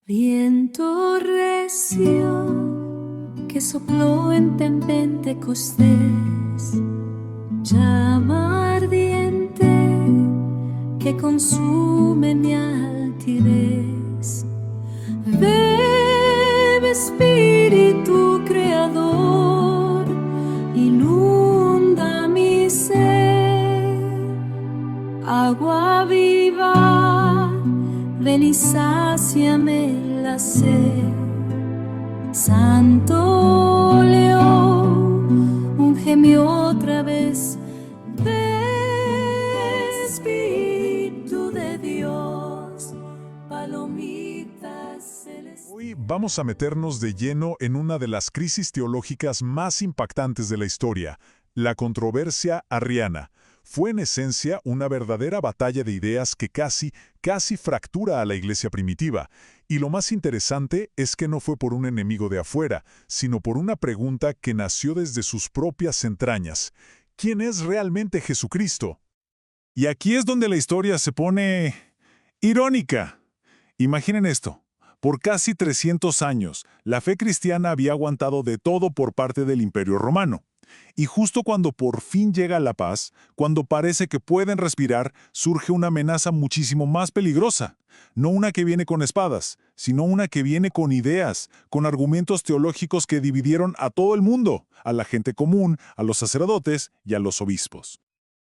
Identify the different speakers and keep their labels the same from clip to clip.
Speaker 1: Viento recio que sopló en Pentecostés, llama ardiente que consume mi altivez. Ven, Espíritu Creador, inunda mi ser. Agua viva, ven y sáciame la sed. Santo León, úngeme otra vez. Ven, Espíritu de Dios, palomita celestial.
Speaker 2: Hoy vamos a meternos de lleno en una de las crisis teológicas más impactantes de la historia, la controversia arriana. Fue en esencia una verdadera batalla de ideas que casi fractura a la iglesia primitiva. Y lo más interesante es que no fue por un enemigo de afuera, sino por una pregunta que nació desde sus propias entrañas. ¿Quién es realmente Jesucristo? Y aquí es donde la historia se pone irónica. Imaginen esto. Por casi 300 años, la fe cristiana había aguantado de todo por parte del Imperio Romano. Y justo cuando por fin llega la paz, cuando parece que pueden respirar, surge una amenaza muchísimo más peligrosa. No una que viene con espadas, sino una que viene con ideas, con argumentos teológicos que dividieron a todo el mundo, a la gente común, a los sacerdotes y a los obispos.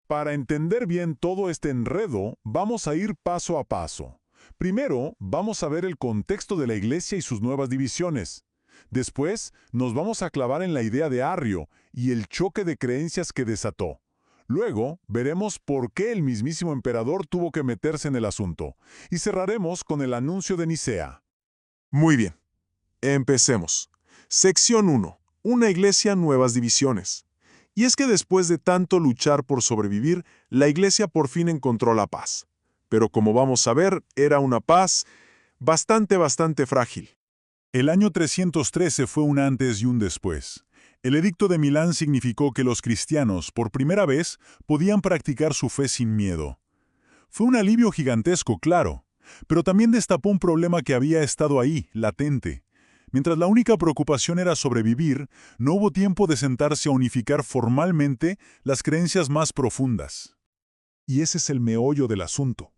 Speaker 2: Para entender bien todo este enredo, vamos a ir paso a paso. Primero, vamos a ver el contexto de la iglesia y sus nuevas divisiones. Después, nos vamos a clavar en la idea de Arrio y el choque de creencias que desató. Luego, veremos por qué el mismísimo emperador tuvo que meterse en el asunto. Y cerraremos con el anuncio de Nicea. Muy bien. Empecemos. Sección 1. Una iglesia, nuevas divisiones. Y es que después de tanto luchar por sobrevivir, la iglesia por fin encontró la paz. Pero como vamos a ver, era una paz bastante frágil. El año 313 fue un antes y un después. El Edicto de Milán significó que los cristianos, por primera vez, podían practicar su fe sin miedo. Fue un alivio gigantesco, claro, pero también destapó un problema que había estado ahí, latente. Mientras la única preocupación era sobrevivir, no hubo tiempo de sentarse a unificar formalmente las creencias más profundas. Y ese es el meollo del asunto.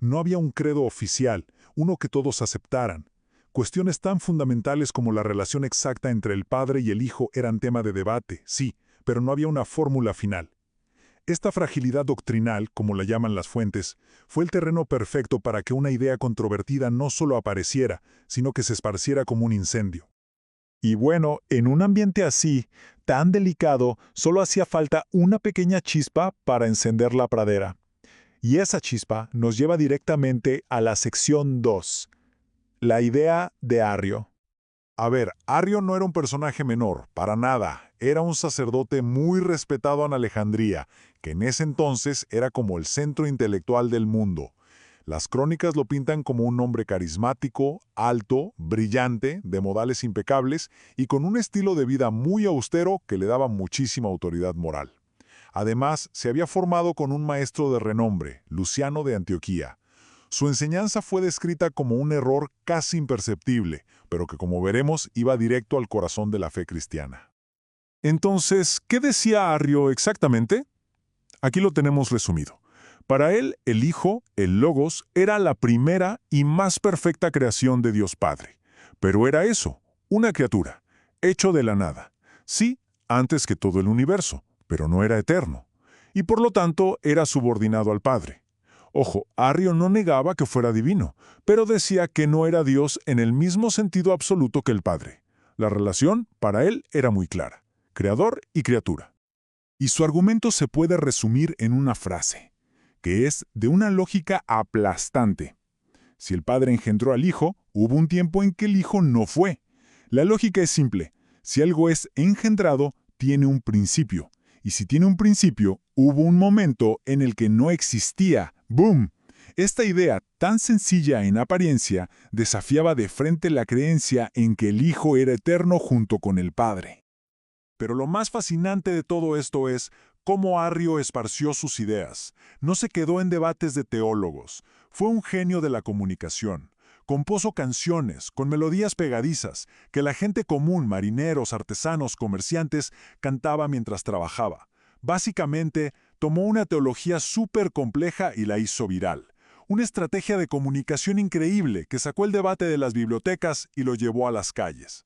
Speaker 2: No había un credo oficial, uno que todos aceptaran. Cuestiones tan fundamentales como la relación exacta entre el Padre y el Hijo eran tema de debate, sí, pero no había una fórmula final. Esta fragilidad doctrinal, como la llaman las fuentes, fue el terreno perfecto para que una idea controvertida no solo apareciera, sino que se esparciera como un incendio. Y bueno, en un ambiente así, tan delicado, solo hacía falta una pequeña chispa para encender la pradera. Y esa chispa nos lleva directamente a la sección 2. La idea de Arrio. A ver, Arrio no era un personaje menor, para nada. Era un sacerdote muy respetado en Alejandría, que en ese entonces era como el centro intelectual del mundo. Las crónicas lo pintan como un hombre carismático, alto, brillante, de modales impecables y con un estilo de vida muy austero que le daba muchísima autoridad moral. Además, se había formado con un maestro de renombre, Luciano de Antioquía. Su enseñanza fue descrita como un error casi imperceptible, pero que como veremos iba directo al corazón de la fe cristiana. Entonces, ¿qué decía Arrio exactamente? Aquí lo tenemos resumido. Para él, el Hijo, el Logos, era la primera y más perfecta creación de Dios Padre. Pero era eso, una criatura, hecho de la nada. Sí, antes que todo el universo, pero no era eterno. Y por lo tanto, era subordinado al Padre. Ojo, Arrio no negaba que fuera divino, pero decía que no era Dios en el mismo sentido absoluto que el Padre. La relación, para él, era muy clara: creador y criatura. Y su argumento se puede resumir en una frase, que es de una lógica aplastante. Si el Padre engendró al Hijo, hubo un tiempo en que el Hijo no fue. La lógica es simple: si algo es engendrado, tiene un principio. Y si tiene un principio, hubo un momento en el que no existía. ¡Boom! Esta idea, tan sencilla en apariencia, desafiaba de frente la creencia en que el Hijo era eterno junto con el Padre. Pero lo más fascinante de todo esto es cómo Arrio esparció sus ideas. No se quedó en debates de teólogos. Fue un genio de la comunicación. Compuso canciones con melodías pegadizas que la gente común, marineros, artesanos, comerciantes, cantaba mientras trabajaba. Básicamente, tomó una teología súper compleja y la hizo viral. Una estrategia de comunicación increíble que sacó el debate de las bibliotecas y lo llevó a las calles.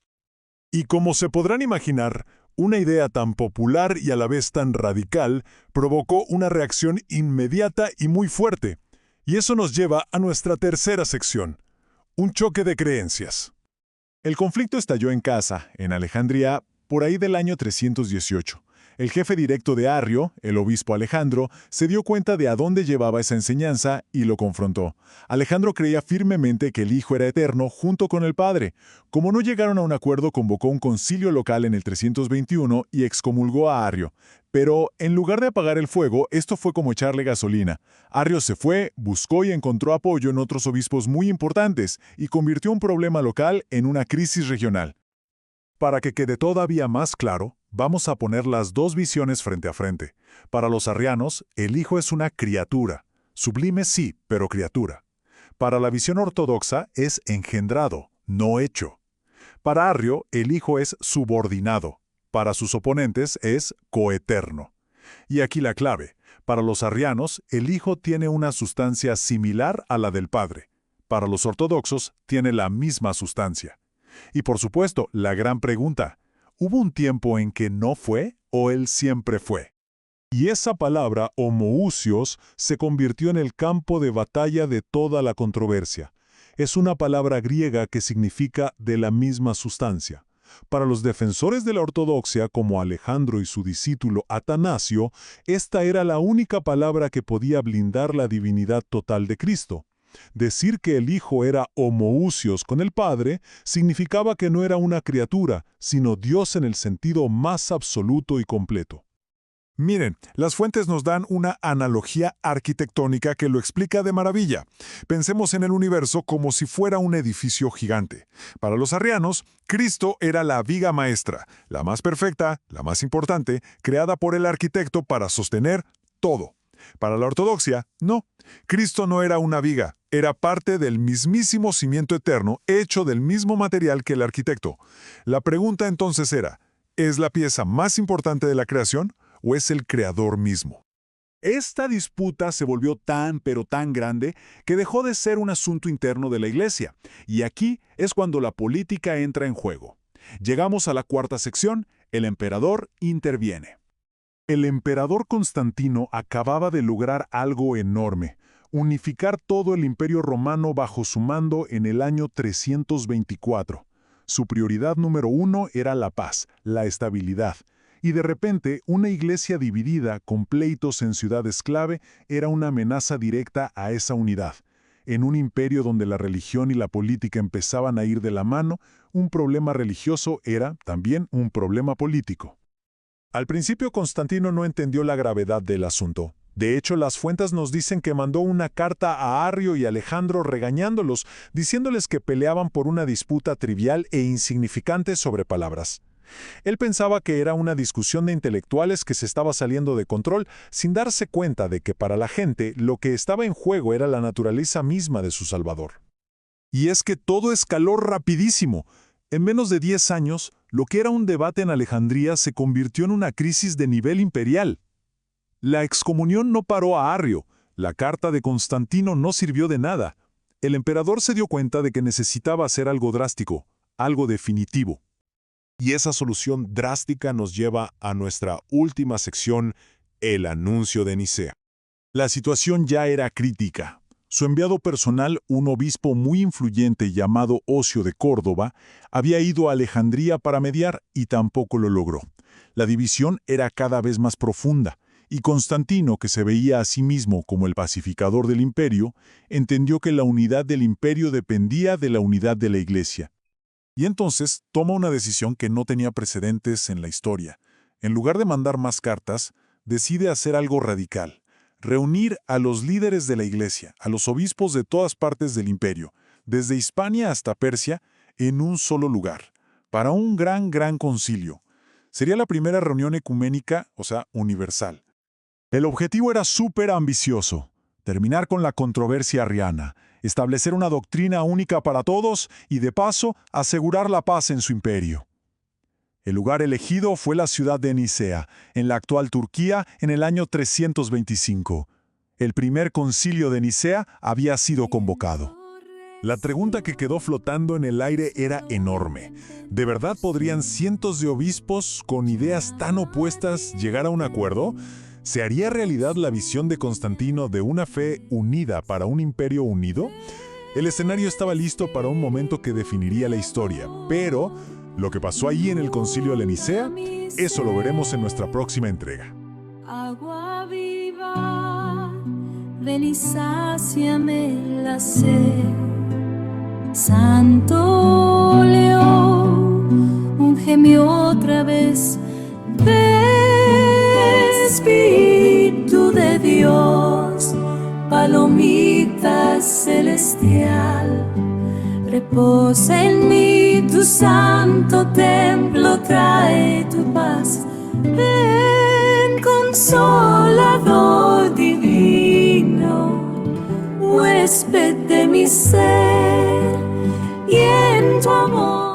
Speaker 2: Y como se podrán imaginar, una idea tan popular y a la vez tan radical provocó una reacción inmediata y muy fuerte. Y eso nos lleva a nuestra tercera sección, un choque de creencias. El conflicto estalló en casa, en Alejandría, por ahí del año 318. El jefe directo de Arrio, el obispo Alejandro, se dio cuenta de a dónde llevaba esa enseñanza y lo confrontó. Alejandro creía firmemente que el Hijo era eterno junto con el Padre. Como no llegaron a un acuerdo, convocó un concilio local en el 321 y excomulgó a Arrio. Pero en lugar de apagar el fuego, esto fue como echarle gasolina. Arrio se fue, buscó y encontró apoyo en otros obispos muy importantes y convirtió un problema local en una crisis regional. Para que quede todavía más claro, vamos a poner las dos visiones frente a frente. Para los arrianos, el Hijo es una criatura. Sublime sí, pero criatura. Para la visión ortodoxa es engendrado, no hecho. Para Arrio, el Hijo es subordinado. Para sus oponentes es coeterno. Y aquí la clave. Para los arrianos, el Hijo tiene una sustancia similar a la del Padre. Para los ortodoxos, tiene la misma sustancia. Y por supuesto, la gran pregunta, ¿hubo un tiempo en que no fue o él siempre fue? Y esa palabra, homoousios, se convirtió en el campo de batalla de toda la controversia. Es una palabra griega que significa de la misma sustancia. Para los defensores de la ortodoxia, como Alejandro y su discípulo Atanasio, esta era la única palabra que podía blindar la divinidad total de Cristo. Decir que el Hijo era homoousios con el Padre significaba que no era una criatura, sino Dios en el sentido más absoluto y completo. Miren, las fuentes nos dan una analogía arquitectónica que lo explica de maravilla. Pensemos en el universo como si fuera un edificio gigante. Para los arrianos, Cristo era la viga maestra, la más perfecta, la más importante, creada por el arquitecto para sostener todo. Para la ortodoxia, no. Cristo no era una viga, era parte del mismísimo cimiento eterno, hecho del mismo material que el arquitecto. La pregunta entonces era, ¿es la pieza más importante de la creación o es el creador mismo? Esta disputa se volvió tan pero tan grande que dejó de ser un asunto interno de la Iglesia. Y aquí es cuando la política entra en juego. Llegamos a la cuarta sección, el emperador interviene. El emperador Constantino acababa de lograr algo enorme, unificar todo el imperio romano bajo su mando en el año 324. Su prioridad número 1 era la paz, la estabilidad, y de repente una iglesia dividida con pleitos en ciudades clave era una amenaza directa a esa unidad. En un imperio donde la religión y la política empezaban a ir de la mano, un problema religioso era también un problema político. Al principio Constantino no entendió la gravedad del asunto. De hecho, las fuentes nos dicen que mandó una carta a Arrio y Alejandro regañándolos, diciéndoles que peleaban por una disputa trivial e insignificante sobre palabras. Él pensaba que era una discusión de intelectuales que se estaba saliendo de control, sin darse cuenta de que para la gente lo que estaba en juego era la naturaleza misma de su Salvador. Y es que todo escaló rapidísimo. En menos de 10 años, lo que era un debate en Alejandría se convirtió en una crisis de nivel imperial. La excomunión no paró a Arrio, la carta de Constantino no sirvió de nada. El emperador se dio cuenta de que necesitaba hacer algo drástico, algo definitivo. Y esa solución drástica nos lleva a nuestra última sección, el anuncio de Nicea. La situación ya era crítica. Su enviado personal, un obispo muy influyente llamado Ocio de Córdoba, había ido a Alejandría para mediar y tampoco lo logró. La división era cada vez más profunda, y Constantino, que se veía a sí mismo como el pacificador del imperio, entendió que la unidad del imperio dependía de la unidad de la Iglesia. Y entonces toma una decisión que no tenía precedentes en la historia. En lugar de mandar más cartas, decide hacer algo radical. Reunir a los líderes de la Iglesia, a los obispos de todas partes del imperio, desde Hispania hasta Persia, en un solo lugar, para un gran concilio. Sería la primera reunión ecuménica, o sea, universal. El objetivo era súper ambicioso, terminar con la controversia arriana, establecer una doctrina única para todos y, de paso, asegurar la paz en su imperio. El lugar elegido fue la ciudad de Nicea, en la actual Turquía, en el año 325. El primer concilio de Nicea había sido convocado. La pregunta que quedó flotando en el aire era enorme. ¿De verdad podrían cientos de obispos con ideas tan opuestas llegar a un acuerdo? ¿Se haría realidad la visión de Constantino de una fe unida para un imperio unido? El escenario estaba listo para un momento que definiría la historia, pero lo que pasó allí en el concilio de Nicea, eso lo veremos en nuestra próxima entrega.
Speaker 1: Agua viva, ven y sáciame la sed. Santo León, úngeme otra vez. Espíritu de Dios, palomita celestial, reposa en mí, tu santo templo trae tu paz. Ven, consolador divino, huésped de mi ser, y en tu amor